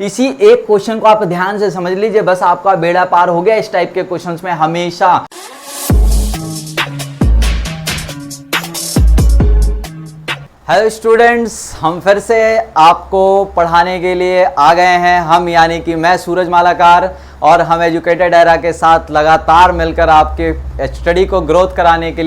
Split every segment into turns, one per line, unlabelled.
इसी एक क्वेश्चन को आप ध्यान से समझ लीजिए, बस आपका बेड़ा पार हो गया इस टाइप के क्वेश्चंस में हमेशा। हेलो स्टूडेंट्स, हम फिर से आपको पढ़ाने के लिए आ गए हैं। हम यानी कि मैं सूरज मालाकार और हम एजुकेटेड एरा के साथ लगातार मिलकर आपके स्टडी को ग्रो कराने के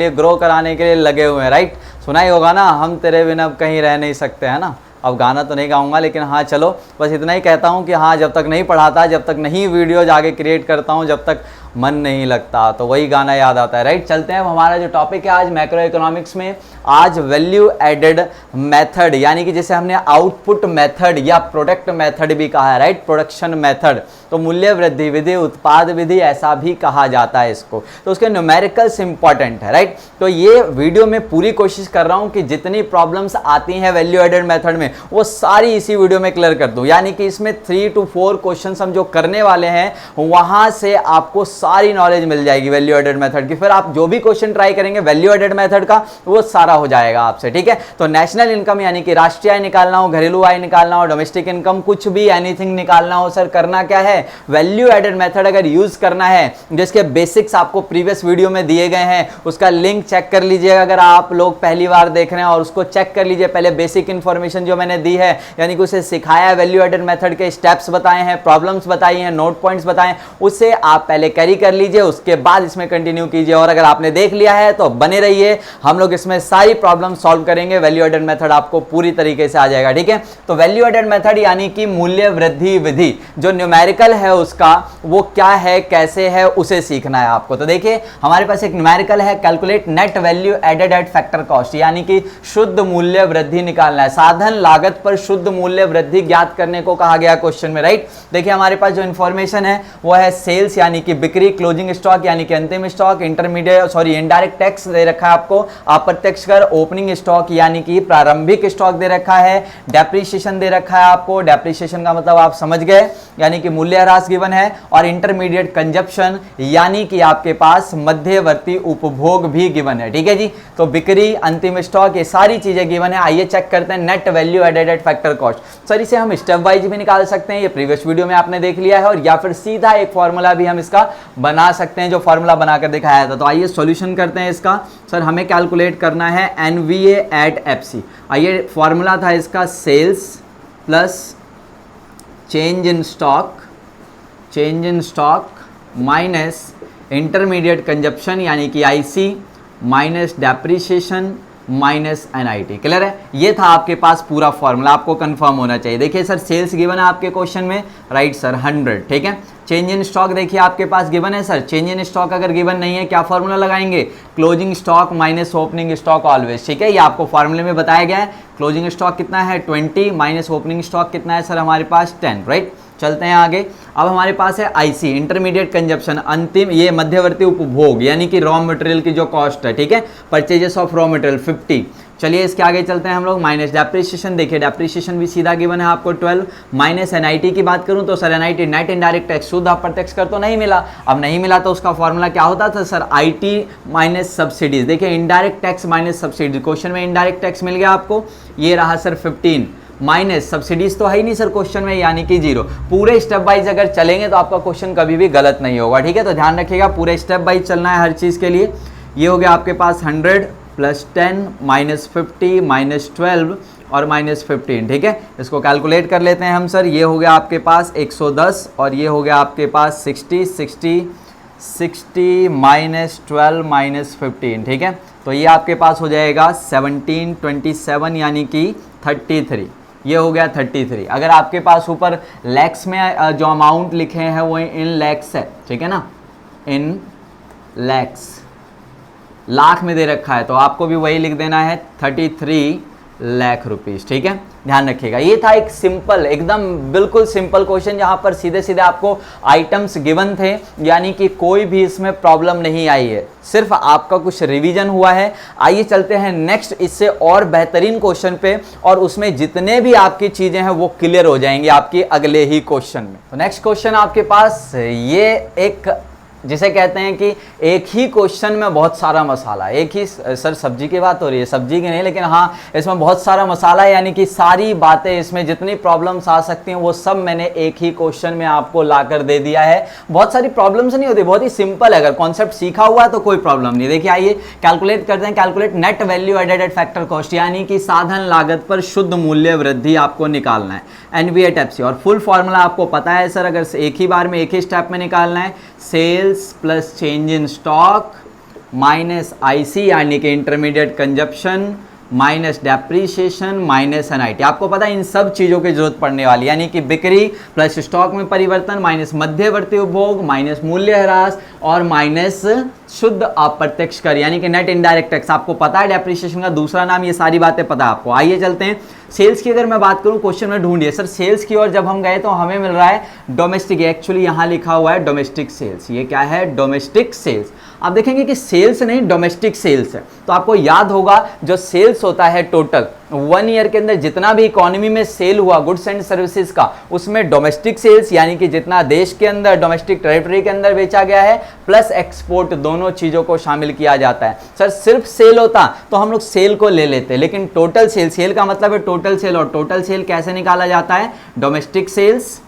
लिए लगे हुए हैं। राइट, सुना ही होगा ना, हम तेरे बिना अब कहीं रह नहीं सकते, है ना। अब गाना तो नहीं गाऊंगा, लेकिन हाँ चलो बस इतना ही कहता हूँ कि हाँ, जब तक नहीं पढ़ाता, जब तक नहीं वीडियोज आगे क्रिएट करता हूँ, जब तक मन नहीं लगता, तो वही गाना याद आता है। राइट, चलते हैं। हमारा जो टॉपिक है आज मैक्रो इकोनॉमिक्स में, आज वैल्यू एडेड मेथड, यानी कि जैसे हमने आउटपुट मेथड या प्रोडक्ट मेथड भी कहा है। राइट, प्रोडक्शन मेथड, तो मूल्य वृद्धि विधि, उत्पाद विधि ऐसा भी कहा जाता है इसको। तो उसके न्यूमेरिकल्स इंपॉर्टेंट है। राइट, तो ये वीडियो में पूरी कोशिश कर रहा हूं कि जितनी प्रॉब्लम्स आती हैं वैल्यू एडेड मेथड में वो सारी इसी वीडियो में क्लियर कर दूं। यानी कि इसमें 3 to 4 क्वेश्चन हम जो करने वाले हैं वहां से आपको सारी नॉलेज मिल जाएगी वैल्यू एडेड मेथड की। फिर आप जो भी क्वेश्चन ट्राई करेंगे वैल्यू एडेड मेथड का, वो सारा हो जाएगा आपसे। ठीक है, तो नेशनल इनकम यानी कि राष्ट्रीय आय निकालना हो, घरेलू आय निकालना हो, डोमेस्टिक इनकम, कुछ भी एनीथिंग निकालना हो, सर करना क्या है, वैल्यू एडेड मेथड अगर यूज करना है, जिसके बेसिक्स आपको प्रीवियस वीडियो में दिए गए हैं, उसका लिंक चेक कर लीजिएगा अगर आप लोग पहली बार देख रहे हैं, और उसको चेक कर लीजिए पहले बेसिक इंफॉर्मेशन जो मैंने दी है, यानी कि उसे सिखाया है, वैल्यू एडेड मेथड के स्टेप्स बताए हैं, प्रॉब्लम्स बताई हैं, नोट पॉइंट्स बताए, उसे आप पहले कैरी कर लीजिए, उसके बाद इसमें कंटिन्यू कीजिए। और अगर आपने देख लिया है तो बने रहिए, हम लोग इसमें सारी प्रॉब्लम सॉल्व करेंगे, वैल्यू एडेड मेथड आपको पूरी तरीके से आ जाएगा। ठीक है, तो वैल्यू एडेड मेथड यानी कि मूल्य वृद्धि विधि, जो न्यूमेरिकल है उसका वो क्या है, कैसे है, उसे सीखना है आपको। तो देखिए हमारे पास एक न्यूमेरिकल है, calculate net value added at factor cost, यानी कि शुद्ध मूल्य वृद्धि निकालना है, साधन लागत पर शुद्ध मूल्य वृद्धि ज्ञात करने को कहा गया क्वेश्चन में। राइट, देखिए हमारे पास जो इंफॉर्मेशन है वो है सेल्स यानी कि बिक्री, क्लोजिंग स्टॉक यानी कि अंतिम स्टॉक, इनडायरेक्ट टैक्स दे रखा है आपको, अप्रत्यक्ष कर, ओपनिंग स्टॉक यानी कि प्रारंभिक स्टॉक दे रखा है, डेप्रिसिएशन दे रखा है आपको, डेप्रिसिएशन का मतलब आप समझ गए, यानी कि मूल्य ह्रास गिवन है, और इंटरमीडिएट कंजप्शन यानी कि आपके पास मध्यवर्ती उपभोग भी गिवन है। ठीक है जी, तो बिक्री, अंतिम स्टॉक, ये सारी चीजें गिवन है। आइए चेक करते हैं net value added at factor cost. Sir इसे हम स्टेप वाइज भी निकाल सकते हैं, ये प्रीवियस वीडियो में आपने देख लिया है, और या फिर सीधा एक फॉर्मूला भी हम इसका बना सकते हैं, जो फॉर्मूला बनाकर दिखाया था। तो आइए सॉल्यूशन करते हैं इसका। सर हमें कैलकुलेट करना है एनवीए एट एफसी। आइए फॉर्मूला था इसका sales plus change in stock minus intermediate consumption यानी कि IC minus depreciation minus NIT. Clear है, ये था आपके पास पूरा फॉर्मूला, आपको कंफर्म होना चाहिए। देखिए सर सेल्स गिवन है आपके क्वेश्चन में, राइट सर 100। ठीक है, चेंज इन स्टॉक देखिए आपके पास गिवन है सर, चेंज इन स्टॉक अगर गिवन नहीं है क्या फॉर्मूला लगाएंगे, closing stock minus opening stock always. ठीक है, ये आपको फॉर्मूले में बताया गया है। क्लोजिंग स्टॉक कितना है 20 माइनस ओपनिंग स्टॉक कितना है सर हमारे पास 10। राइट, चलते हैं आगे। अब हमारे पास है आईसी, इंटरमीडिएट कंजप्शन, अंतिम ये मध्यवर्ती उपभोग यानी कि रॉ मटेरियल की जो कॉस्ट है। ठीक है, परचेजेस ऑफ रॉ मटेरियल 50। चलिए इसके आगे चलते हैं हम लोग, माइनस डेप्रिसिएशन। देखिए डेप्रिसिएशन भी सीधा गिवन है आपको 12, माइनस एनआईटी की बात करूं तो sir NIT net indirect tax, शुद्ध अप्रत्यक्ष कर तो नहीं मिला। अब नहीं मिला तो उसका फॉर्मूला क्या होता था सर, आईटी माइनस सब्सिडीज। देखिए indirect tax minus subsidies, question में इनडायरेक्ट टैक्स मिल गया आपको, ये रहा सर 15 माइनस सब्सिडीज तो है ही नहीं सर क्वेश्चन में, यानी कि 0। पूरे स्टेप वाइज अगर चलेंगे तो आपका क्वेश्चन कभी भी गलत नहीं होगा। ठीक है, तो ध्यान रखिएगा पूरे स्टेप वाइज चलना है हर चीज़ के लिए। ये हो गया आपके पास 100 प्लस 10 माइनस 50 माइनस 12 और माइनस 15। ठीक है, इसको कैलकुलेट कर लेते हैं हम सर। ये हो गया आपके पास 110 और ये हो गया आपके पास 60 माइनस 12 माइनस 15। ठीक है, तो ये आपके पास हो जाएगा 1727 यानी कि 33। ये हो गया 33। अगर आपके पास ऊपर लैक्स में जो अमाउंट लिखे हैं वो इन लैक्स है, ठीक है ना, इन लैक्स लाख में दे रखा है, तो आपको भी वही लिख देना है 33 लाख रुपीस। ठीक है, ध्यान रखिएगा। ये था एक सिंपल, एकदम बिल्कुल सिंपल क्वेश्चन, जहां पर सीधे सीधे आपको आइटम्स गिवन थे, यानी कि कोई भी इसमें प्रॉब्लम नहीं आई है, सिर्फ आपका कुछ रिवीजन हुआ है। आइए चलते हैं नेक्स्ट इससे और बेहतरीन क्वेश्चन पे, और उसमें जितने भी आपकी चीजें हैं वो क्लियर हो जाएंगी आपकी अगले ही क्वेश्चन में। तो नेक्स्ट क्वेश्चन आपके पास ये एक जिसे कहते हैं कि एक ही क्वेश्चन में बहुत सारा मसाला, एक ही, सर सब्जी की बात हो रही है, सब्जी की नहीं, लेकिन हाँ इसमें बहुत सारा मसाला है, यानी कि सारी बातें, इसमें जितनी प्रॉब्लम्स आ सकती हैं वो सब मैंने एक ही क्वेश्चन में आपको लाकर दे दिया है। बहुत सारी प्रॉब्लम्स नहीं होती, बहुत ही सिंपल है, अगर कॉन्सेप्ट सीखा हुआ है तो कोई प्रॉब्लम नहीं। देखिए आइए कैलकुलेट करते हैं, calculate net value added factor cost, यानी कि साधन लागत पर शुद्ध मूल्य वृद्धि आपको निकालना है, NVATFC। और फुल फॉर्मूला आपको पता है सर, अगर एक ही बार में एक ही स्टेप में निकालना है, sales plus change in stock minus IC यानी कि intermediate consumption minus depreciation minus NIT। आपको पता है इन सब चीज़ों की जरूरत पड़ने वाली, यानी कि बिक्री प्लस स्टॉक में परिवर्तन माइनस मध्यवर्ती उपभोग माइनस मूल्य ह्रास और माइनस शुद्ध अप्रत्यक्ष कर, यानी कि नेट इनडायरेक्ट टैक्स। आपको पता है डेप्रीशिएशन का दूसरा नाम, ये सारी बातें पता है आपको। आइए चलते हैं सेल्स की। अगर मैं बात करूं, क्वेश्चन में ढूंढिए सर सेल्स की, और जब हम गए तो हमें मिल रहा है डोमेस्टिक, एक्चुअली यहां लिखा हुआ है डोमेस्टिक सेल्स। ये क्या है? Domestic sales. आप देखेंगे कि सेल्स नहीं डोमेस्टिक सेल्स है, तो आपको याद होगा जो सेल्स होता है टोटल 1 ईयर के अंदर जितना भी इकोनॉमी में सेल हुआ गुड्स एंड सर्विसेज का, उसमें डोमेस्टिक सेल्स यानी कि जितना देश के अंदर डोमेस्टिक टेरिटरी के अंदर बेचा गया है प्लस एक्सपोर्ट, दोनों चीजों को शामिल किया जाता है। सर सिर्फ सेल होता तो हम लोग सेल को ले लेते, लेकिन टोटल सेल, सेल का मतलब है टोटल सेल, और टोटल सेल कैसे निकाला जाता है? डोमेस्टिक सेल्स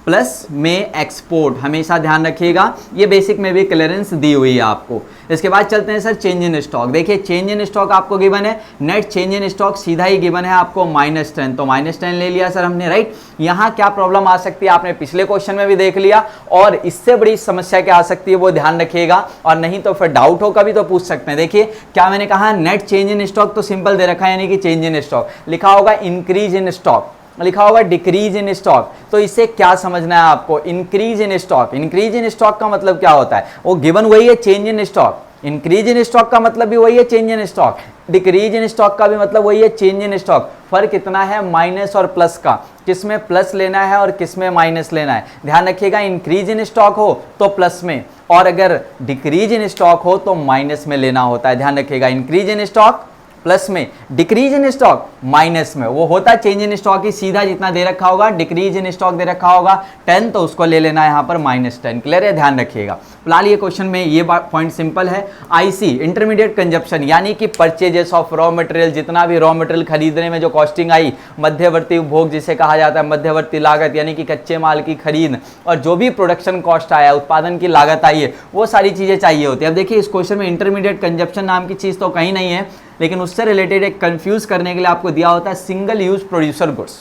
प्लस में एक्सपोर्ट, हमेशा ध्यान रखिएगा, ये बेसिक में भी क्लियरेंस दी हुई है आपको। इसके बाद चलते हैं सर चेंज इन स्टॉक। देखिए चेंज इन स्टॉक आपको गिवन है, नेट चेंज इन स्टॉक सीधा ही गिवन है आपको -10, तो -10 ले लिया सर हमने, राइट। यहाँ क्या प्रॉब्लम आ सकती है आपने पिछले क्वेश्चन में भी देख लिया, और इससे बड़ी समस्या क्या आ सकती है वो ध्यान रखिएगा, और नहीं तो फिर डाउट हो कभी तो पूछ सकते हैं। देखिए क्या मैंने कहा, नेट चेंज इन स्टॉक तो सिंपल दे रखा है, यानी कि चेंज इन स्टॉक लिखा होगा, इंक्रीज इन स्टॉक लिखा होगा, डिक्रीज इन स्टॉक। तो इससे क्या समझना है आपको? Increase in stock, increase in stock का मतलब क्या होता है? वो गिवन वही है change in stock, increase in stock का मतलब भी वही है change in stock, decrease in stock का भी मतलब वही है चेंज इन स्टॉक। फर्क कितना है? माइनस और प्लस का, किस में प्लस लेना है और किस में माइनस लेना है। ध्यान रखिएगा, इंक्रीज इन स्टॉक हो तो प्लस में, और अगर डिक्रीज इन स्टॉक हो तो माइनस में लेना होता है। ध्यान रखिएगा, इंक्रीज इन स्टॉक प्लस में, डिक्रीज इन स्टॉक माइनस में। वो होता है चेंज इन स्टॉक ही सीधा, जितना दे रखा होगा, डिक्रीज इन स्टॉक दे रखा होगा 10, तो उसको ले लेना है यहाँ पर -10। क्लियर है? ध्यान रखिएगा। फिलहाल ये क्वेश्चन में ये पॉइंट सिंपल है। IC इंटरमीडिएट कंजप्शन, यानी कि परचेजेस ऑफ रॉ मटेरियल, जितना भी रॉ मटेरियल खरीदने में जो कॉस्टिंग आई, मध्यवर्ती उपभोग जिसे कहा जाता है, मध्यवर्ती लागत यानी कि कच्चे माल की खरीद, और जो भी प्रोडक्शन कॉस्ट आया, उत्पादन की लागत आई है, वो सारी चीजें चाहिए होती है। अब देखिए इस क्वेश्चन में इंटरमीडिएट कंजप्शन नाम की चीज तो कहीं नहीं है, लेकिन उससे रिलेटेड एक कंफ्यूज करने के लिए आपको दिया होता है सिंगल यूज प्रोड्यूसर गुड्स।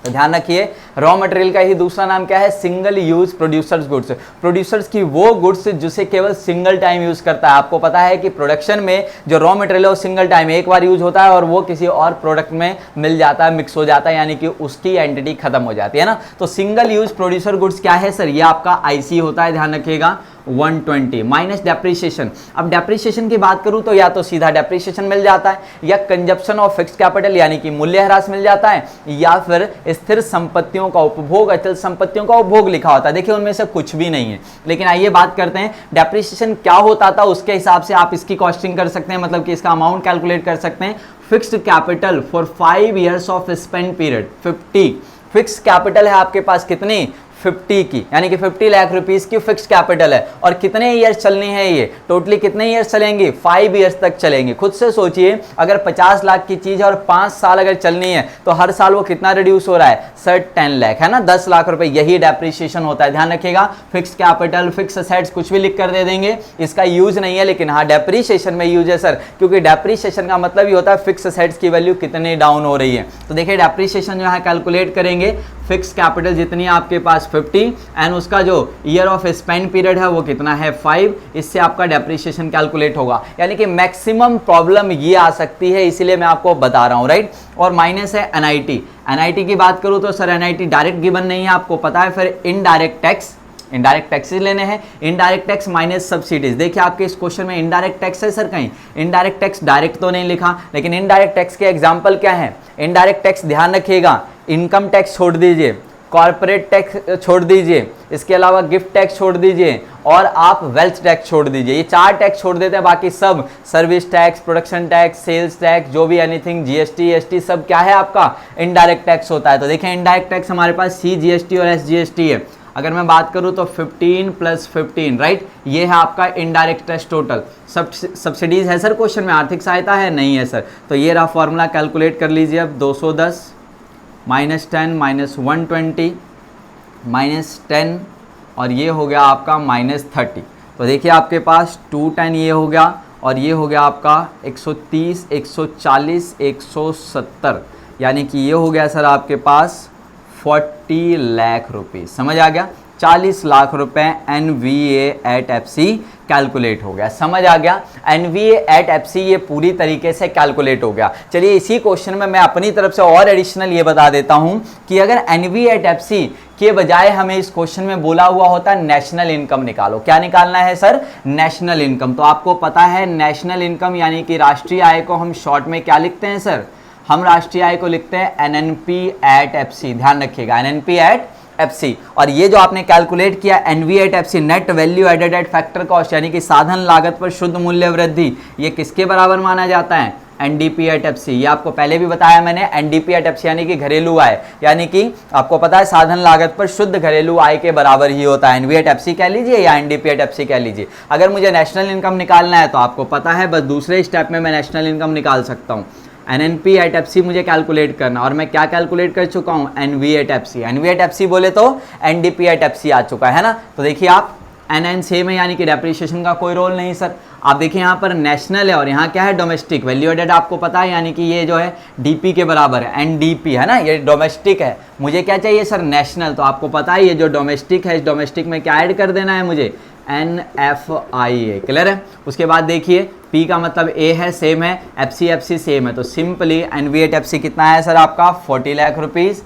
तो ध्यान रखिए, रॉ मटेरियल का ही दूसरा नाम क्या है? Single use producers goods. Producers की वो गुड्स जिसे केवल सिंगल टाइम यूज करता है। आपको पता है कि प्रोडक्शन में जो रॉ मटेरियल है वो सिंगल टाइम एक बार यूज होता है, और वो किसी और प्रोडक्ट में मिल जाता है, मिक्स हो जाता है, यानी कि उसकी एंटिटी खत्म हो जाती है ना। तो सिंगल यूज प्रोड्यूसर गुड्स क्या है सर? ये आपका IC होता है, ध्यान रखिएगा। 120 माइनस डेप्रीशिएशन। अब डेप्रीशिएशन की बात करूं तो या तो सीधा डेप्रीशिएशन मिल जाता है, या कंजप्शन ऑफ फिक्स्ड कैपिटल यानी कि मूल्य ह्रास मिल जाता है, या फिर स्थिर संपत्तियों का उपभोग, अचल संपत्तियों का उपभोग लिखा होता है। देखिए उनमें से कुछ भी नहीं है, लेकिन आइए बात करते हैं डेप्रीशिएशन क्या होता था, उसके हिसाब से आप इसकी कॉस्टिंग कर सकते हैं, मतलब कि इसका अमाउंट कैलकुलेट कर सकते हैं। Fixed capital for 5 years of spend period 50। Fix capital है आपके पास कितनी? 50 की, यानी कि 50 लाख रुपीस की फिक्स कैपिटल है, और कितने ईयर्स चलनी है ये? टोटली कितने ईयर्स चलेंगे? 5 ईयर्स तक चलेंगे। खुद से सोचिए, अगर 50 लाख की चीज है और 5 साल अगर चलनी है, तो हर साल वो कितना रिड्यूस हो रहा है? सर 10 लाख, है ना, 10 लाख रुपए, यही डेप्रीशिएशन होता है। ध्यान रखिएगा, फिक्स कैपिटल, फिक्स असेट्स कुछ भी लिख कर दे देंगे, इसका यूज नहीं है, लेकिन हाँ डेप्रीशिएशन में यूज है सर, क्योंकि डेप्रीशिएशन का मतलब ही होता है फिक्स असेट्स की वैल्यू कितने डाउन हो रही है। तो देखिए डेप्रीशिएशन जो है कैलकुलेट करेंगे, फिक्स कैपिटल जितनी है आपके पास 50, एंड उसका जो ईयर ऑफ स्पेंड पीरियड है वो कितना है? 5। इससे आपका डेप्रीशिएशन कैलकुलेट होगा, यानी कि मैक्सिमम प्रॉब्लम ये आ सकती है, इसीलिए मैं आपको बता रहा हूं, राइट। और माइनस है NIT की बात करूं तो सर NIT डायरेक्ट गिवन नहीं है, आपको पता है। फिर इनडायरेक्ट टैक्स, इनडायरेक्ट टैक्सेस लेने हैं, इनडायरेक्ट टैक्स माइनस सब्सिडीज। देखिए आपके इस क्वेश्चन में इनडायरेक्ट टैक्स है सर, कहीं इनडायरेक्ट टैक्स डायरेक्ट तो नहीं लिखा, लेकिन इनडायरेक्ट टैक्स के एग्जांपल क्या है? इनडायरेक्ट टैक्स ध्यान रखिएगा, इनकम टैक्स छोड़ दीजिए, कॉर्पोरेट टैक्स छोड़ दीजिए, इसके अलावा गिफ्ट टैक्स छोड़ दीजिए, और आप वेल्थ टैक्स छोड़ दीजिए। ये 4 टैक्स छोड़ देते हैं, बाकी सब service tax, production tax, sales tax, जो भी एनीथिंग, GST ST सब क्या है आपका? इनडायरेक्ट टैक्स होता है। तो देखें इनडायरेक्ट टैक्स हमारे पास CGST और SGST है। अगर मैं बात करूं तो 15 प्लस 15, राइट, ये है आपका इनडायरेक्ट टैक्स टोटल। सब्सिडीज है सर क्वेश्चन में, आर्थिक सहायता है नहीं है सर, तो ये रहा फॉर्मूला, कैलकुलेट कर लीजिए अब। 210 माइनस 10 माइनस 120 माइनस 10 और ये हो गया आपका माइनस 30। तो देखिए आपके पास 210 ये हो गया और ये हो गया आपका 130, 140, 170, यानी कि ये हो गया सर आपके पास 40 लाख रुपये। समझ आ गया? 40 लाख रुपए NVA एट FC कैलकुलेट हो गया। समझ आ गया? NVA एट FC ये पूरी तरीके से कैलकुलेट हो गया। चलिए इसी क्वेश्चन में मैं अपनी तरफ से और एडिशनल ये बता देता हूं कि अगर NVA एट FC के बजाय हमें इस क्वेश्चन में बोला हुआ होता नेशनल इनकम निकालो। क्या निकालना है सर? National income. तो आपको पता है नेशनल इनकम यानी कि राष्ट्रीय आय को हम शॉर्ट में क्या लिखते हैं सर? हम राष्ट्रीय आय को लिखते हैं NNP एट FC। ध्यान रखिएगा, NNP एट FC। और ये जो आपने कैलकुलेट किया NVA at FC, net value added at factor cost, यानी कि साधन लागत पर शुद्ध मूल्य वृद्धि, ये किसके बराबर माना जाता है? NDP at FC। ये आपको पहले भी बताया मैंने, NDP एट FC यानी कि घरेलू आय, यानी कि आपको पता है साधन लागत पर शुद्ध घरेलू आय के बराबर ही होता है। NVA एट FC कह लीजिए या NDP एट FC कह लीजिए। अगर मुझे नेशनल इनकम निकालना है तो आपको पता है बस दूसरे स्टेप में मैं नेशनल इनकम निकाल सकता हूँ। NNP एट FC मुझे कैलकुलेट करना, और मैं क्या कैलकुलेट कर चुका हूँ? NVA at FC। NVA at FC बोले तो NDP एट FC आ चुका है ना। तो देखिए आप NN सेम है, यानी कि डेप्रिसिएशन का कोई रोल नहीं सर। आप देखिए यहाँ पर नेशनल है और यहाँ क्या है? डोमेस्टिक। वैल्यू एडेड आपको पता है, यानी कि ये जो है DP के बराबर है, NDP है ना, ये डोमेस्टिक है। मुझे क्या चाहिए सर? नेशनल। तो आपको पता है ये जो डोमेस्टिक है, इस डोमेस्टिक में क्या ऐड कर देना है मुझे? NFIA। क्लियर है? उसके बाद देखिए P का मतलब A है, सेम है, FC सेम है, तो सिंपली NVA एट FC कितना है सर आपका? 40 लाख रुपीज़।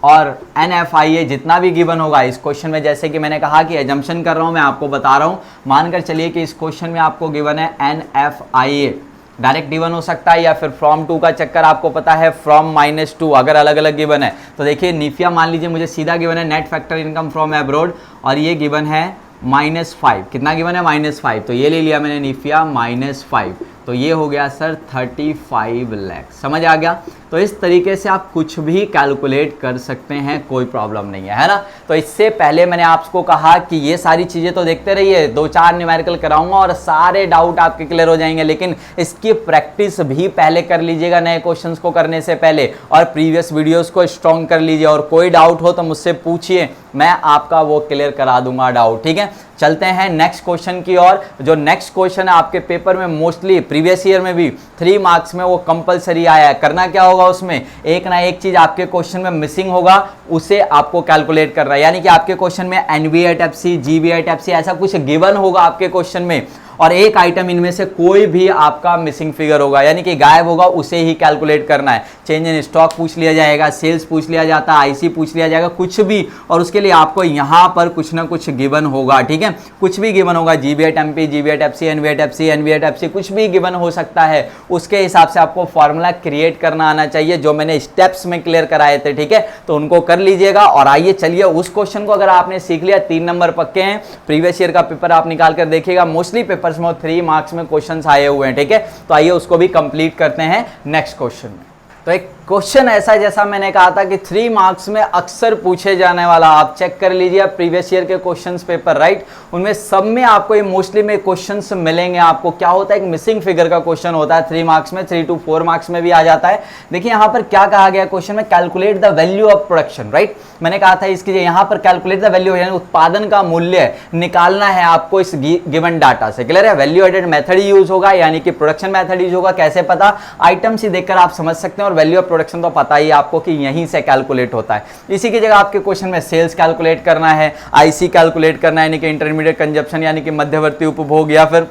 और NFIA जितना भी गिवन होगा इस क्वेश्चन में, जैसे कि मैंने कहा कि एजम्पशन कर रहा हूँ, मैं आपको बता रहा हूँ, मानकर चलिए कि इस क्वेश्चन में आपको गिवन है NFIA, डायरेक्ट गिवन हो सकता है या फिर फ्रॉम टू का चक्कर आपको पता है फ्रॉम -2, अगर अलग अलग गिवन है तो देखिए निफिया मान लीजिए मुझे सीधा गिवन है net factor income from abroad, और ये गिवन है -5। कितना गिवन है? -5। तो ये ले लिया मैंने निफिया -5, तो ये हो गया सर 35 लाख। समझ आ गया? तो इस तरीके से आप कुछ भी कैलकुलेट कर सकते हैं, कोई प्रॉब्लम नहीं है ना। तो इससे पहले मैंने आपको कहा कि ये सारी चीज़ें तो देखते रहिए, 2-4 न्यूमेरिकल कराऊंगा और सारे डाउट आपके क्लियर हो जाएंगे, लेकिन इसकी प्रैक्टिस भी पहले कर लीजिएगा नए क्वेश्चंस को करने से पहले, और प्रीवियस वीडियोस को स्ट्रॉन्ग कर लीजिए, और कोई डाउट हो तो मुझसे पूछिए, मैं आपका वो क्लियर करा दूंगा डाउट। ठीक है, चलते हैं नेक्स्ट क्वेश्चन की ओर। जो नेक्स्ट क्वेश्चन है आपके पेपर में मोस्टली प्रीवियस ईयर में भी 3 मार्क्स में वो कंपलसरी आया है। करना क्या होगा? उसमें एक ना एक चीज आपके क्वेश्चन में मिसिंग होगा, उसे आपको कैलकुलेट करना है। यानी कि आपके क्वेश्चन में NVA at FC, GVA at FC ऐसा कुछ गिवन होगा आपके क्वेश्चन में, और एक आइटम इनमें से कोई भी आपका मिसिंग फिगर होगा, यानी कि गायब होगा, उसे ही कैलकुलेट करना है। चेंज इन स्टॉक पूछ लिया जाएगा, सेल्स पूछ लिया जाता है, IC पूछ लिया जाएगा, कुछ भी, और उसके लिए आपको यहाँ पर कुछ ना कुछ गिवन होगा। ठीक है, कुछ भी गिवन होगा, GVA at MP, GVA at FC, NVA at FC, NVA at FC, कुछ भी गिवन हो सकता है। उसके हिसाब से आपको फॉर्मूला क्रिएट करना आना चाहिए, जो मैंने स्टेप्स में क्लियर कराए थे। ठीक है, तो उनको कर लीजिएगा। और आइए चलिए उस क्वेश्चन को अगर आपने सीख लिया, 3 नंबर पक्के हैं, प्रीवियस ईयर का पेपर आप निकाल कर देखिएगा, मोस्टली पेपर्स में 3 मार्क्स में क्वेश्चंस आए हुए हैं। ठीक है, तो आइए उसको भी कंप्लीट करते हैं नेक्स्ट क्वेश्चन में। तो एक क्वेश्चन ऐसा, जैसा मैंने कहा था कि 3 मार्क्स में अक्सर पूछे जाने वाला, आप चेक कर लीजिए प्रीवियस ईयर के क्वेश्चंस पेपर, राइट, उनमें सब में आपको ये मोस्टली में क्वेश्चंस मिलेंगे। आपको क्या होता है? एक मिसिंग फिगर का क्वेश्चन होता है 3 मार्क्स में, 3 to 4 मार्क्स में भी आ जाता है। देखिए यहाँ पर क्या कहा गया क्वेश्चन में, calculate the value of production, right. मैंने कहा था इसकी यहाँ पर कैलकुलेट द वैल्यू, यानी उत्पादन का मूल्य निकालना है आपको इस गिवन डाटा से। क्लियर है? वैल्यू एडेड मेथड ही यूज होगा, यानी कि प्रोडक्शन मेथड यूज होगा। कैसे पता? आइटम्स ही देखकर आप समझ सकते हैं, और वैल्यू ऑफ प्रोडक्शन तो पता ही आपको कि यहीं से कैलकुलेट होता है। इसी की जगह आपके क्वेश्चन में सेल्स कैलकुलेट करना है, IC कैलकुलेट करना है, यानी कि इंटरमीडिएट कंजप्शन, यानी कि मध्यवर्ती उपभोग, या फिर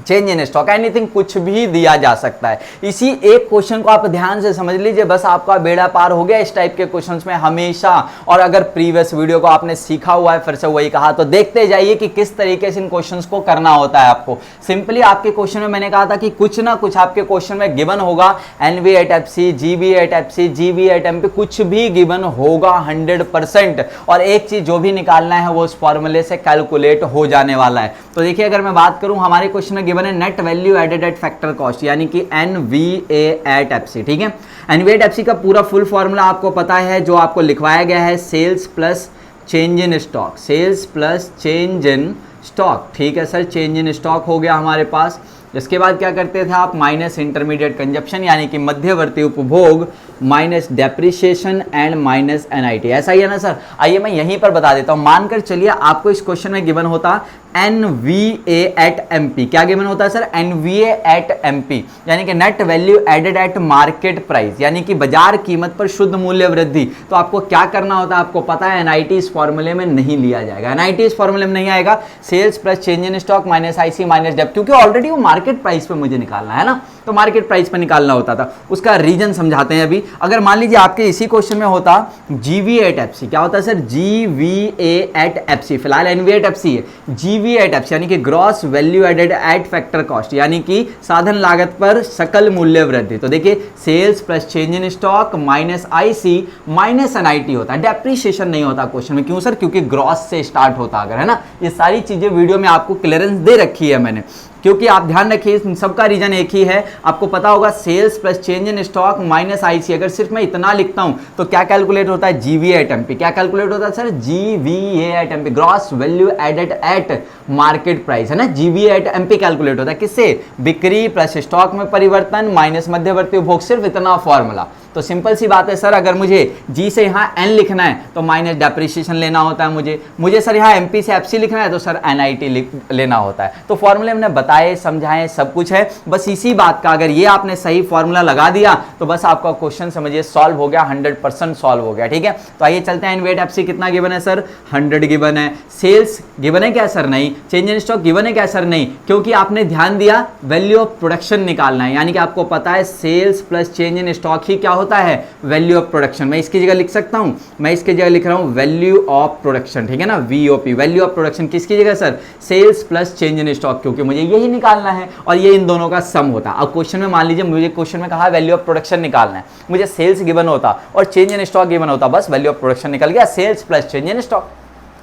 चेंज इन स्टॉक, एनीथिंग, कुछ भी दिया जा सकता है। इसी एक क्वेश्चन को आप ध्यान से समझ लीजिए, बस आपका बेड़ा पार हो गया इस टाइप के क्वेश्चंस में हमेशा। और अगर प्रीवियस वीडियो को आपने सीखा हुआ है, फिर से वही कहा, तो देखते जाइए कि किस तरीके से इन क्वेश्चंस को करना होता है आपको। सिंपली आपके क्वेश्चन में मैंने कहा था कि कुछ ना कुछ आपके क्वेश्चन में गिवन होगा, NVA at FC, GVA at FC, GVA at MP, कुछ भी गिवन होगा 100%। और एक चीज जो भी निकालना है वो उस फॉर्मूले से कैलकुलेट हो जाने वाला है। तो देखिए अगर मैं बात करूं, हमारे क्वेश्चन में गिवन है net value added at factor cost, यानी कि NVA एट FC। ठीक है, NVA एट FC का पूरा फुल फॉर्मूला आपको पता है, जो आपको लिखवाया गया है, sales plus change in stock, sales plus change in stock, ठीक है सर, चेंज इन स्टॉक हो गया हमारे पास। इसके बाद क्या करते थे आप, माइनस इंटरमीडिएट कंजप्शन यानी कि मध्यवर्ती उपभोग, minus depreciation and minus NIT, ऐसा ही है ना सर। आइए मैं यहीं पर बता देता हूं, मानकर चलिए आपको इस क्वेश्चन में गिवन होता NVA एट MP, क्या गिवन होता है सर, NVA एट MP यानी कि net value added at market price, यानी कि बाजार कीमत पर शुद्ध मूल्य वृद्धि। तो आपको क्या करना होता है, आपको पता है NIT इस फॉर्मूले में नहीं लिया जाएगा, NIT इस फॉर्मूले में नहीं आएगा, sales plus change in stock minus IC minus dep, क्योंकि ऑलरेडी वो मार्केट प्राइस पे मुझे निकालना है ना, तो मार्केट प्राइस पे निकालना होता था। उसका रीजन समझाते हैं अभी। अगर मान लीजिए आपके इसी क्वेश्चन में होता GVA एट FC, क्या होता है सर, GVA एट FC, फिलहाल NVA एट FC है, GVA एट FC यानी कि gross value added at factor cost, यानी कि साधन लागत पर सकल मूल्य वृद्धि। तो देखिए sales plus change in stock minus IC minus NIT होता है, डेप्रिसिएशन नहीं होता क्वेश्चन में। क्यों सर, क्योंकि ग्रॉस से स्टार्ट होता अगर, है ना। ये सारी चीजें वीडियो में आपको क्लियरेंस दे रखी है मैंने, क्योंकि आप ध्यान रखिए सबका रीजन एक ही है। आपको पता होगा sales plus change in stock minus IC, अगर सिर्फ मैं इतना लिखता हूं तो क्या कैलकुलेट होता है, GVA एट MP, क्या कैलकुलेट होता है sir, GVA at MP, gross value added at market price, है ना। GVA एट MP कैलकुलेट होता है किससे, बिक्री प्लस स्टॉक में परिवर्तन माइनस मध्यवर्ती उपभोग, सिर्फ इतना फॉर्मूला। तो सिंपल सी बात है सर, अगर मुझे G से यहाँ N लिखना है तो माइनस डेप्रिसिएशन लेना होता है मुझे सर यहाँ MP से FC लिखना है तो सर NIT लेना होता है। तो फॉर्मूले हमने बताए समझाए सब कुछ है, बस इसी बात का अगर ये आपने सही फॉर्मूला लगा दिया तो बस आपका क्वेश्चन समझिए सॉल्व हो गया, 100% सॉल्व हो गया, ठीक है। तो आइए चलते हैं, NVA FC कितना गिवन है सर, 100 गिवन है। सेल्स गिवन है क्या सर, नहीं। चेंज इन स्टॉक गिवन है क्या सर, नहीं, क्योंकि आपने ध्यान दिया वैल्यू ऑफ प्रोडक्शन निकालना है, यानी कि आपको पता है sales plus change in stock ही क्या होता है, वैल्यू ऑफ प्रोडक्शन। मैं इसकी जगह लिख सकता हूं, मैं इसकी जगह लिख रहा हूं वैल्यू ऑफ प्रोडक्शन, ठीक है ना, VOP, वैल्यू ऑफ प्रोडक्शन। किसकी जगह sir, sales plus change in stock, क्योंकि मुझे यही निकालना है और ये इन दोनों का सम होता। अब क्वेश्चन में मान लीजिए मुझे क्वेश्चन में कहा वैल्यू ऑफ प्रोडक्शन निकालना है, मुझे सेल्स गिवन होता और चेंज इन स्टॉक गिवन होता, बस वैल्यू ऑफ प्रोडक्शन निकल गया, sales plus change in stock,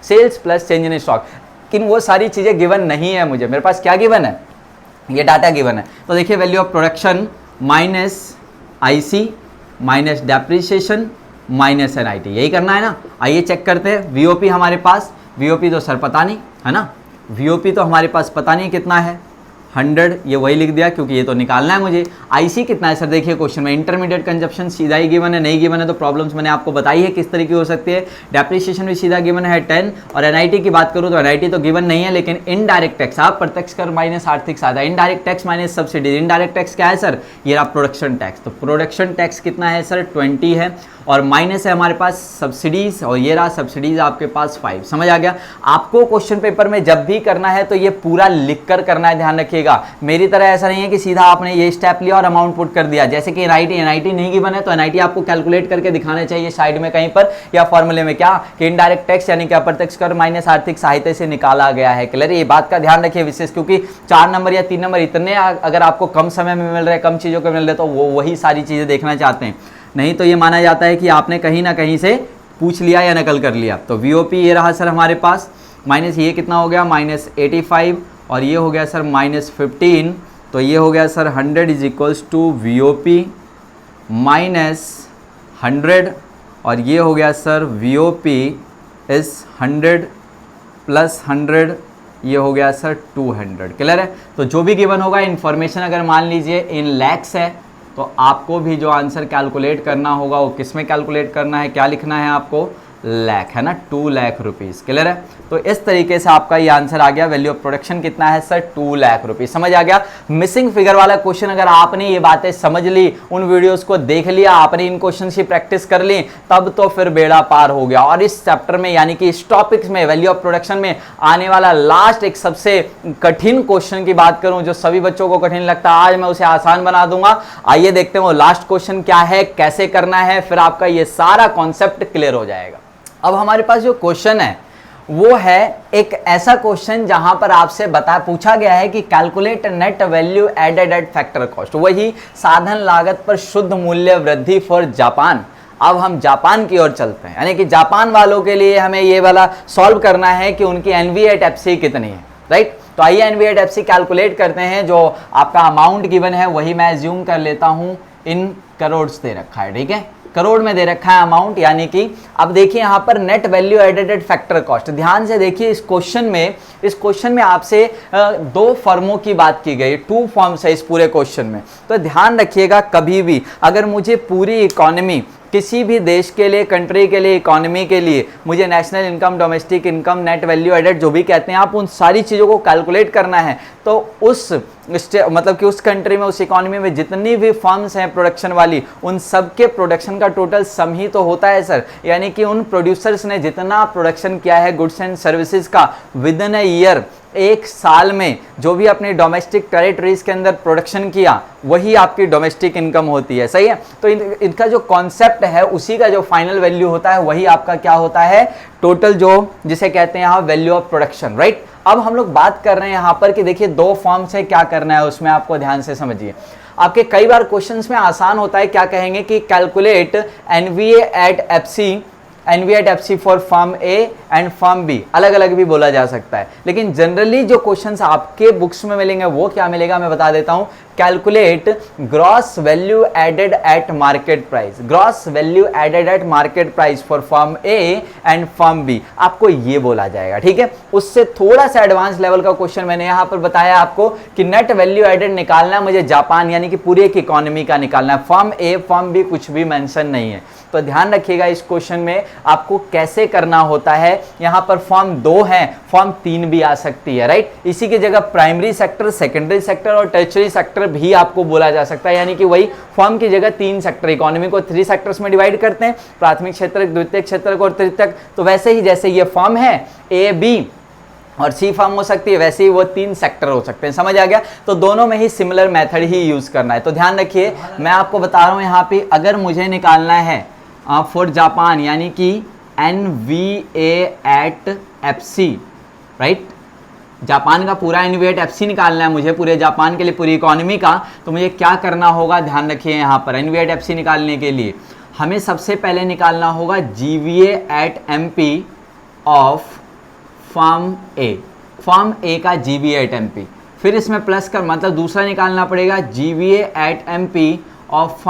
sales plus change in stock. लेकिन वो सारी चीजें गिवन नहीं है मुझे, मेरे पास क्या गिवन है, ये डाटा गिवन है। तो देखिए value of production minus IC minus depreciation minus NIT, यही करना है ना। आइए चेक करते हैं, VOP हमारे पास, VOP तो सर पता नहीं, है ना, VOP तो हमारे पास पता नहीं कितना है, 100, ये वही लिख दिया क्योंकि ये तो निकालना है मुझे। IC कितना है सर, देखिए क्वेश्चन में इंटरमीडिएट कंजप्शन सीधा ही गिवन है, नहीं गिवन है तो प्रॉब्लम्स मैंने आपको बताई है किस तरीके हो सकती है। डेप्रिसिएशन भी सीधा गिवन है 10, और NIT की बात करूँ तो NIT तो गिवन नहीं है, लेकिन इनडायरेक्ट टैक्स, आप प्रत्यक्ष कर माइनस आर्थिक साझा, indirect tax minus subsidies, indirect tax क्या है सर, ये रहा प्रोडक्शन टैक्स। तो प्रोडक्शन टैक्स कितना है सर, 20 है, और माइनस है हमारे पास सब्सिडीज, और ये रहा सब्सिडीज आपके पास 5। समझ आ गया। आपको क्वेश्चन पेपर में जब भी करना है तो ये पूरा लिख कर करना है, ध्यान रखिएगा। मेरी तरह ऐसा नहीं है कि सीधा आपने ये स्टेप लिया और अमाउंट पुट कर दिया, जैसे कि NIT नहीं गिवन है तो NIT आपको कैलकुलेट करके दिखाना चाहिए साइड में कहीं पर, या फॉर्मूले में क्या कि इनडायरेक्ट टैक्स यानी कि अप्रत्यक्ष कर माइनस आर्थिक सहायता से निकाला गया है। क्लियर, ये बात का ध्यान रखिए विशेष, क्योंकि 4 नंबर या 3 नंबर इतने अगर आपको कम समय में मिल रहे, कम चीज़ों को मिल रहे, तो वो वही सारी चीज़ें देखना चाहते हैं, नहीं तो ये माना जाता है कि आपने कहीं ना कहीं से पूछ लिया या नकल कर लिया। तो VOP ये रहा सर हमारे पास, माइनस ये कितना हो गया, माइनस 85, और ये हो गया सर माइनस 15, तो ये हो गया sir 100 is equals to VOP minus 100, और ये हो गया सर VOP इज 100 प्लस 100, ये हो गया सर 200। क्लियर है। तो जो भी गिवन होगा इन्फॉर्मेशन अगर मान लीजिए इन लैक्स है तो आपको भी जो आंसर कैलकुलेट करना होगा वो किस में कैलकुलेट करना है, क्या लिखना है आपको, लाख, है ना, 2 लाख रुपीज़। क्लियर है। तो इस तरीके से आपका ये आंसर आ गया। वैल्यू ऑफ प्रोडक्शन कितना है सर, 2 लाख रुपीज़। समझ आ गया। मिसिंग फिगर वाला क्वेश्चन अगर आपने ये बातें समझ ली, उन वीडियोस को देख लिया, आपने इन क्वेश्चन की प्रैक्टिस कर ली, तब तो फिर बेड़ा पार हो गया। और इस चैप्टर में यानी कि इस टॉपिक्स में वैल्यू ऑफ प्रोडक्शन में आने वाला लास्ट एक सबसे कठिन क्वेश्चन की बात करूं जो सभी बच्चों को कठिन लगता है, आज मैं उसे आसान बना दूंगा। आइए देखते हैं वो लास्ट क्वेश्चन क्या है, कैसे करना है, फिर आपका ये सारा कॉन्सेप्ट क्लियर हो जाएगा। अब हमारे पास जो क्वेश्चन है वो है एक ऐसा क्वेश्चन जहां पर आपसे पूछा गया है कि calculate net value added at factor cost, वही साधन लागत पर शुद्ध मूल्य वृद्धि फॉर जापान। अब हम जापान की ओर चलते हैं, यानी कि जापान वालों के लिए हमें ये वाला सॉल्व करना है कि उनकी एनवी एट एफसी कितनी है, राइट। तो आइए एनवी एट एफसी कैलकुलेट करते हैं। जो आपका अमाउंट गिवन है वही मैं एज्यूम कर लेता हूं इन करोड़ दे रखा है, ठीक है, करोड़ में दे रखा है अमाउंट, यानी कि अब देखिए यहाँ पर net value added at factor cost. ध्यान से देखिए इस क्वेश्चन में आपसे दो फर्मों की बात की गई, 2 फर्म्स है इस पूरे क्वेश्चन में। तो ध्यान रखिएगा कभी भी अगर मुझे पूरी इकोनॉमी किसी भी देश के लिए, कंट्री के लिए, इकोनॉमी के लिए मुझे national income, domestic income, net value added जो भी कहते हैं, आप उन सारी चीज़ों को कैलकुलेट करना है तो उस मतलब कि उस कंट्री में, उस इकोनॉमी में जितनी भी फर्म्स हैं प्रोडक्शन वाली, उन सब के प्रोडक्शन का टोटल सम ही तो होता है सर। यानी कि उन प्रोड्यूसर्स ने जितना प्रोडक्शन किया है गुड्स एंड सर्विसेज का विद इन अ ईयर, एक साल में जो भी अपनी डोमेस्टिक टेरिटरीज के अंदर प्रोडक्शन किया, वही आपकी डोमेस्टिक इनकम होती है। सही है। तो इनका जो कॉन्सेप्ट है उसी का जो फाइनल वैल्यू होता है वही आपका क्या होता है, टोटल, जो जिसे कहते हैं यहाँ वैल्यू ऑफ प्रोडक्शन, राइट। अब हम लोग बात कर रहे हैं यहाँ पर कि देखिए 2 फॉर्म से क्या करना है, उसमें आपको ध्यान से समझिए। आपके कई बार क्वेश्चंस में आसान होता है, क्या कहेंगे कि calculate NVA at FC for firm A and firm B, अलग अलग भी बोला जा सकता है, लेकिन जनरली जो क्वेश्चंस आपके बुक्स में मिलेंगे वो क्या मिलेगा मैं बता देता हूं। Calculate gross value added at market price, gross value added at market price for firm A and firm B, आपको ये बोला जाएगा। ठीक है। उससे थोड़ा सा एडवांस लेवल का क्वेश्चन मैंने यहां पर बताया आपको कि नेट वैल्यू एडेड निकालना है मुझे जापान यानी कि पूरे एक इकोनॉमी का निकालना है, फर्म ए फर्म बी कुछ भी मेंशन नहीं है। तो ध्यान रखिएगा इस क्वेश्चन में आपको कैसे करना होता है। यहां पर फर्म 2 है, फर्म 3 भी आ सकती है, राइट। इसी की जगह प्राइमरी सेक्टर, सेकेंडरी सेक्टर और टर्शियरी सेक्टर भी आपको बोला जा सकता है, यानी कि वही फर्म की जगह 3 सेक्टर, इकोनॉमी को 3 सेक्टर्स में डिवाइड करते हैं, प्राथमिक क्षेत्र, द्वितीयक क्षेत्र और तृतीयक। तो वैसे ही जैसे ये फर्म है ए बी और सी फर्म हो सकती है, वैसे ही वो 3 सेक्टर हो सकते हैं। समझ आ गया। तो दोनों में ही सिमिलर मेथड ही यूज करना है। तो ध्यान रखिए मैं आपको बता रहा हूं यहाँ पे अगर मुझे निकालना है फॉर जापान यानी कि NVA at FC, right, Japan का पूरा एनवीए एट एफसी निकालना है मुझे पूरे जापान के लिए, पूरी इकोनॉमी का। तो मुझे क्या करना होगा, ध्यान रखिए यहाँ पर एनवीए एट एफसी निकालने के लिए हमें सबसे पहले निकालना होगा GVA at MP of firm A का जीवीए एट एमपी, फिर इसमें प्लस कर मतलब दूसरा निकालना पड़ेगा GVA at MP of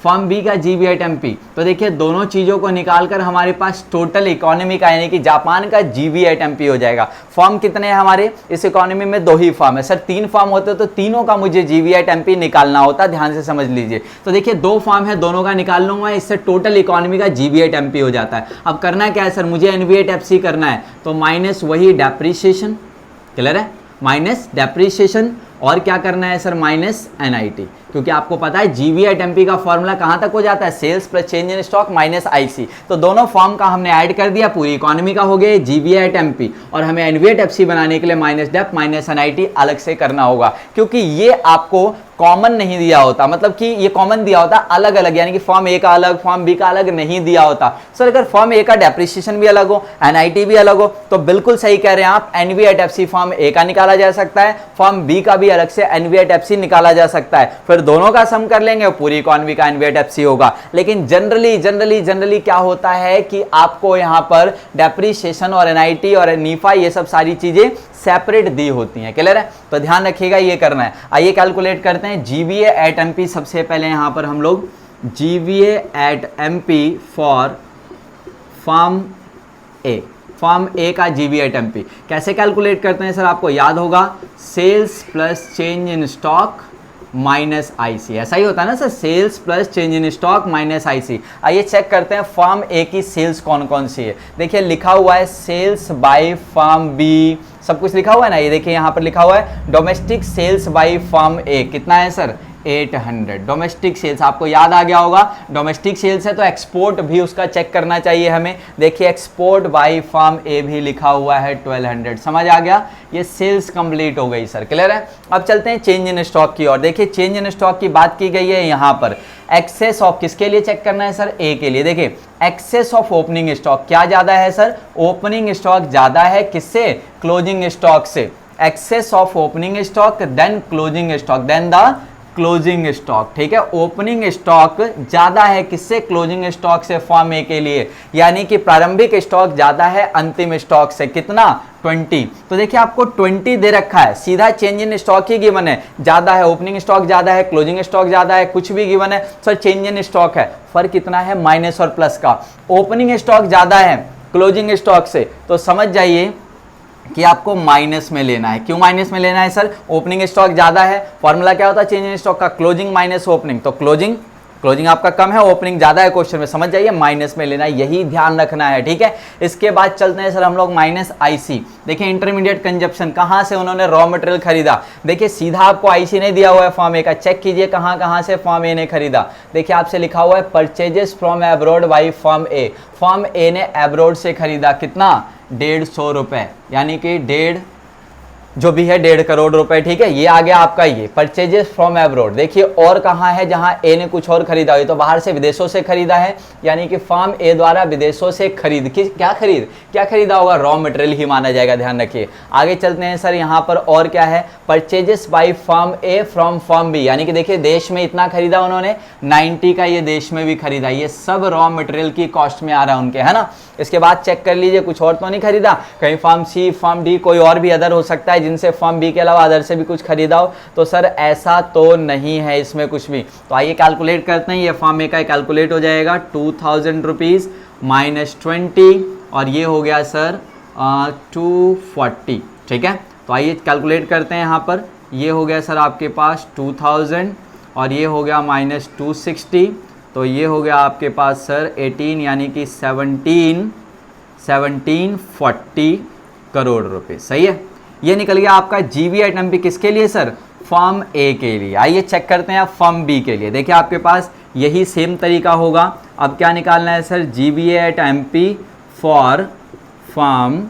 firm B का जीवीए एट एमपी। तो देखिए दोनों चीज़ों को निकालकर हमारे पास टोटल इकोनॉमी का यानी कि जापान का जीवीए एट एमपी हो जाएगा। फर्म कितने हैं हमारे इस इकोनॉमी में, 2 ही फर्म है सर। 3 फर्म होते तो तीनों का मुझे जीवीए एट एमपी निकालना होता, ध्यान से समझ लीजिए। तो देखिए 2 फर्म है, दोनों का निकाल लूंगा, इससे टोटल इकोनॉमी का जीवीए एट एमपी हो जाता है। अब करना क्या है सर, मुझे एनवीए एट एफसी करना है, तो माइनस वही डेप्रीशिएशन, क्लियर है, माइनस डेप्रीशिएशन और क्या करना है सर, माइनस एनआईटी, क्योंकि आपको पता है जीवीए एट एमपी का फॉर्मूला कहां तक हो जाता है, sales plus change in stock minus IC. तो दोनों फॉर्म का हमने ऐड कर दिया, पूरी इकोनॉमी का हो गया जीवीए एट एमपी, और हमें एनवीए एट एफसी बनाने के लिए माइनस डेप माइनस एनआईटी अलग से करना होगा, क्योंकि ये आपको कॉमन नहीं दिया होता, मतलब कि ये कॉमन दिया होता अलग अलग, यानी कि फॉर्म ए का अलग फॉर्म बी का अलग नहीं दिया होता। सर अगर फॉर्म ए का डेप्रिसिएशन भी अलग हो, एनआईटी भी अलग हो, तो बिल्कुल सही कह रहे हैं आप, एनवीए एट एफसी फॉर्म ए का निकाला जा सकता है, फॉर्म बी का भी अलग से एनवीए एट एफसी निकाला जा सकता है, फिर दोनों का सम कर लेंगे और पूरी इकोनॉमी का एनवीए एट एफसी होगा। लेकिन जनरली क्या होता है कि आपको यहाँ पर डेप्रिसिएशन और एनआईटी और नीफा ये सब सारी चीजें सेपरेट दी होती हैं, क्लियर है। तो ध्यान रखिएगा ये करना है। आइए कैलकुलेट करते हैं जीवीए एट एमपी। सबसे पहले यहां पर हम लोग GVA at MP for firm A का जीवीए एट एमपी कैसे कैलकुलेट करते हैं सर, आपको याद होगा, sales plus change in stock minus IC, ऐसा ही होता है ना sir, sales plus change in stock minus IC. आइए चेक करते हैं फर्म ए की सेल्स कौन कौन सी है। देखिए लिखा हुआ है सेल्स बाय फर्म बी, सब कुछ लिखा हुआ है ना, ये देखिए यहाँ पर लिखा हुआ है डोमेस्टिक सेल्स बाय फर्म ए, कितना है सर, 800। डोमेस्टिक सेल्स आपको याद आ गया होगा, डोमेस्टिक सेल्स है तो एक्सपोर्ट भी उसका चेक करना चाहिए हमें। देखिए एक्सपोर्ट बाय फर्म ए भी लिखा हुआ है 1200, समझ आ गया, ये सेल्स कंप्लीट हो गई सर, क्लियर है। अब चलते हैं चेंज इन स्टॉक की ओर। देखिए चेंज इन स्टॉक की बात की गई है यहाँ पर, एक्सेस ऑफ किसके लिए चेक करना है सर, ए के लिए। देखिए एक्सेस ऑफ ओपनिंग स्टॉक, क्या ज्यादा है सर, ओपनिंग स्टॉक ज्यादा है किससे, क्लोजिंग स्टॉक से। Excess of opening stock than closing stock than the closing stock, ठीक है। ओपनिंग स्टॉक ज्यादा है किससे? क्लोजिंग स्टॉक से, फॉर्म ए के लिए, यानी कि प्रारंभिक स्टॉक ज्यादा है अंतिम स्टॉक से। कितना? 20। तो देखिए आपको 20 दे रखा है, सीधा change in stock he given है, ज्यादा है, ओपनिंग स्टॉक ज्यादा है, क्लोजिंग स्टॉक ज्यादा है, कुछ भी गिवन है सर, चेंज इन स्टॉक है। फर्क कितना है? माइनस और प्लस का। ओपनिंग स्टॉक ज्यादा है क्लोजिंग स्टॉक से, तो समझ जाइए कि आपको माइनस में लेना है। क्यों माइनस में लेना है सर? ओपनिंग स्टॉक ज्यादा है, फॉर्मूला क्या होता है चेंज इन स्टॉक का? Closing minus opening. तो क्लोजिंग आपका कम है, ओपनिंग ज्यादा है क्वेश्चन में, समझ जाइए माइनस में लेना है, यही ध्यान रखना है, ठीक है। इसके बाद चलते हैं सर हम लोग माइनस आईसी। देखिए इंटरमीडिएट कंजप्शन, कहां से उन्होंने रॉ मटेरियल खरीदा? देखिए सीधा आपको आईसी नहीं दिया हुआ है फॉर्म ए का, चेक कीजिए कहां से फॉर्म ए ने खरीदा। देखिए आपसे लिखा हुआ है purchases from abroad by form A. Form A ने एब्रोड से खरीदा, कितना? 150 रुपए, यानी कि जो भी है 1.5 करोड़ रुपए, ठीक है। ये आ गया आपका ये परचेजेस फ्रॉम एब्रोड। देखिए और कहाँ है जहां ए ने कुछ और खरीदा हो, तो बाहर से विदेशों से खरीदा है, यानी कि फॉर्म ए द्वारा विदेशों से क्या खरीदा होगा? रॉ मटेरियल ही माना जाएगा, ध्यान रखिए। आगे चलते हैं सर, यहाँ पर और क्या है? Purchases by form A from form B, यानी कि देखिए देश में इतना खरीदा उन्होंने, 90 का ये देश में भी खरीदा। ये सब रॉ मटेरियल की कॉस्ट में आ रहा है उनके, है ना। इसके बाद चेक कर लीजिए कुछ और तो नहीं खरीदा, कहीं फॉर्म सी, फॉर्म डी, कोई और भी अदर हो सकता है जिनसे फॉर्म बी के अलावा अदर से भी कुछ खरीदा हो, तो सर ऐसा तो नहीं है इसमें कुछ भी। तो आइए कैलकुलेट करते हैं, ये फॉर्म ए का कैलकुलेट हो जाएगा 2000 रुपीज़ माइनस 20, और ये हो गया सर 240, ठीक है। तो आइए कैलकुलेट करते हैं यहाँ पर, ये हो गया सर आपके पास 2000 और ये हो गया माइनस 260, तो ये हो गया आपके पास सर 18, यानी कि 1740 करोड़ रुपए, सही है। ये निकल गया आपका जीबी आइटम भी, किसके लिए सर? फॉर्म ए के लिए। आइए चेक करते हैं फॉर्म बी के लिए। देखिए आपके पास यही सेम तरीका होगा। अब क्या निकालना है sir? GB at MP for form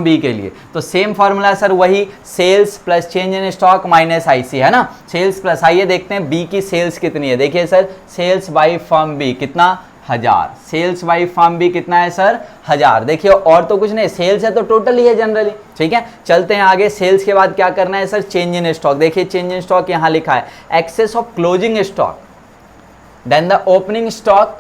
B के लिए। तो सेम फार्मूला सर, वही sales plus change in stock minus IC, है ना। सेल्स प्लस, आइए देखते हैं बी की सेल्स कितनी है। देखिए sir, sales by form B कितना? 1000। सेल्स बाई फॉर्म बी कितना है सर? 1000। देखिए और तो कुछ नहीं, सेल्स है तो टोटल ही है जनरली, ठीक है। चलते हैं आगे, सेल्स के बाद क्या करना है सर? Change in stock. देखिए चेंज इन स्टॉक यहाँ लिखा है, excess of closing stock than the opening stock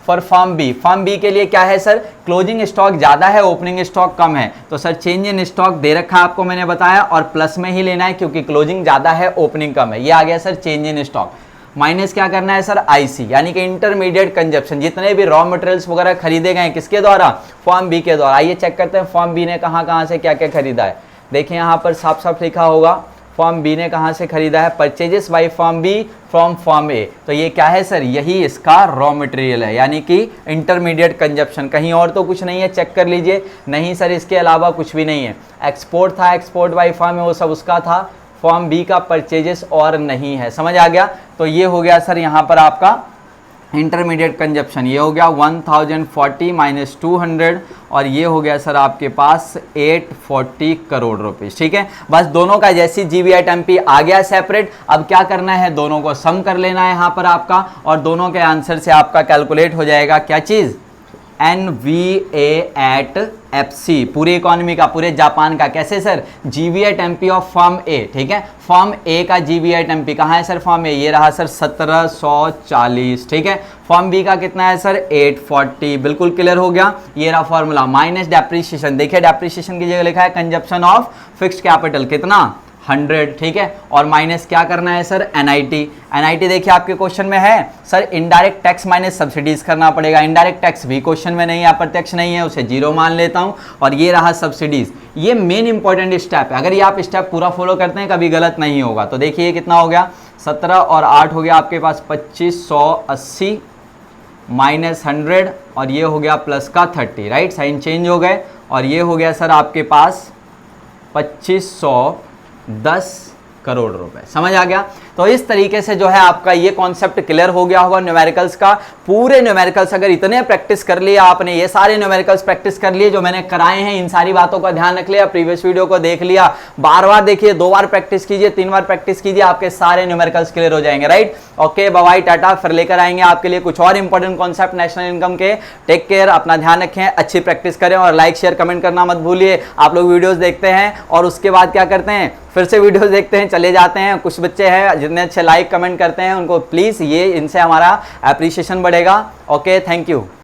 for form B. Form B के लिए क्या है सर? क्लोजिंग स्टॉक ज्यादा है, ओपनिंग स्टॉक कम है, तो सर चेंज इन स्टॉक दे रखा है आपको, मैंने बताया, और प्लस में ही लेना है क्योंकि क्लोजिंग ज्यादा है, ओपनिंग कम है। ये आ गया sir change in stock. Minus क्या करना है सर? आईसी, यानी कि इंटरमीडिएट कंजप्शन, जितने भी रॉ मटेरियल्स वगैरह खरीदे गए किसके द्वारा? फॉर्म बी के द्वारा। आइए चेक करते हैं फॉर्म बी ने कहाँ से क्या क्या खरीदा है। देखिए यहाँ पर साफ साफ लिखा होगा, फॉर्म बी ने कहाँ से खरीदा है? Purchases by form B from form A. तो ये क्या है सर? यही इसका रॉ मटेरियल है, यानी कि इंटरमीडिएट कंजप्शन। कहीं और तो कुछ नहीं है, चेक कर लीजिए। नहीं सर, इसके अलावा कुछ भी नहीं है। एक्सपोर्ट था, एक्सपोर्ट बाई फॉर्म ए, वो सब उसका था। फॉर्म बी का परचेजेस और नहीं है, समझ आ गया। तो ये हो गया सर यहाँ पर आपका इंटरमीडिएट कंजप्शन, ये हो गया 1040 माइनस 200, और ये हो गया सर आपके पास 840 करोड़ रुपीस, ठीक है। बस दोनों का जैसी जीबी आइटम पी आ गया सेपरेट, अब क्या करना है? दोनों को सम कर लेना है यहाँ पर आपका, और दोनों के आंसर से आपका कैलकुलेट हो जाएगा क्या चीज़? NVA एट FC, पूरी इकोनॉमी का, पूरे जापान का। कैसे sir? GB at MP of form A, ठीक है। फॉर्म ए का जीबी एट एमपी कहाँ है सर? फॉर्म ए, ये रहा सर 1740, ठीक है। फॉर्म बी का कितना है सर? 840, बिल्कुल क्लियर हो गया। ये रहा फॉर्मूला, माइनस डेप्रिसिएशन। देखिए डेप्रिसिएशन की जगह लिखा है कंजप्शन ऑफ फिक्स्ड कैपिटल, कितना? 100, ठीक है। और माइनस क्या करना है सर? एनआईटी देखिए आपके क्वेश्चन में है sir, indirect tax minus subsidies करना पड़ेगा। इनडायरेक्ट टैक्स भी क्वेश्चन में नहीं है, अप्रत्यक्ष नहीं है, उसे 0 मान लेता हूं। और ये रहा सब्सिडीज, ये मेन इंपॉर्टेंट स्टेप है। अगर ये आप स्टेप पूरा फॉलो करते हैं कभी गलत नहीं होगा। तो देखिए कितना हो गया? 17 और 8 हो गया आपके पास 2580 माइनस 100, और ये हो गया प्लस का 30, राइट। साइन चेंज हो गए, और ये हो गया सर आपके पास 2510 करोड़ रुपए, समझ आ गया। तो इस तरीके से जो है आपका ये कॉन्सेप्ट क्लियर हो गया होगा न्यूमेरिकल्स का। पूरे न्यूमेरिकल्स अगर इतने प्रैक्टिस कर लिया आपने, ये सारे न्यूमेरिकल्स प्रैक्टिस कर लिए जो मैंने कराए हैं, इन सारी बातों का ध्यान रख लिया, प्रीवियस वीडियो को देख लिया, बार बार देखिए, 2 बार प्रैक्टिस कीजिए, 3 बार प्रैक्टिस कीजिए, आपके सारे न्यूमेरिकल्स क्लियर हो जाएंगे। Right, okay, bye bye, tata. फिर लेकर आएंगे आपके लिए कुछ और इंपॉर्टेंट कॉन्सेप्ट नेशनल इनकम के। टेक केयर, अपना ध्यान रखें, अच्छी प्रैक्टिस करें और लाइक शेयर कमेंट करना मत भूलिए। आप लोग वीडियोस देखते हैं और उसके बाद क्या करते हैं, फिर से वीडियोस देखते हैं, चले जाते हैं। कुछ बच्चे हैं जितने अच्छे लाइक कमेंट करते हैं, उनको प्लीज ये इनसे हमारा एप्रिसिएशन बढ़ेगा। Okay, thank you.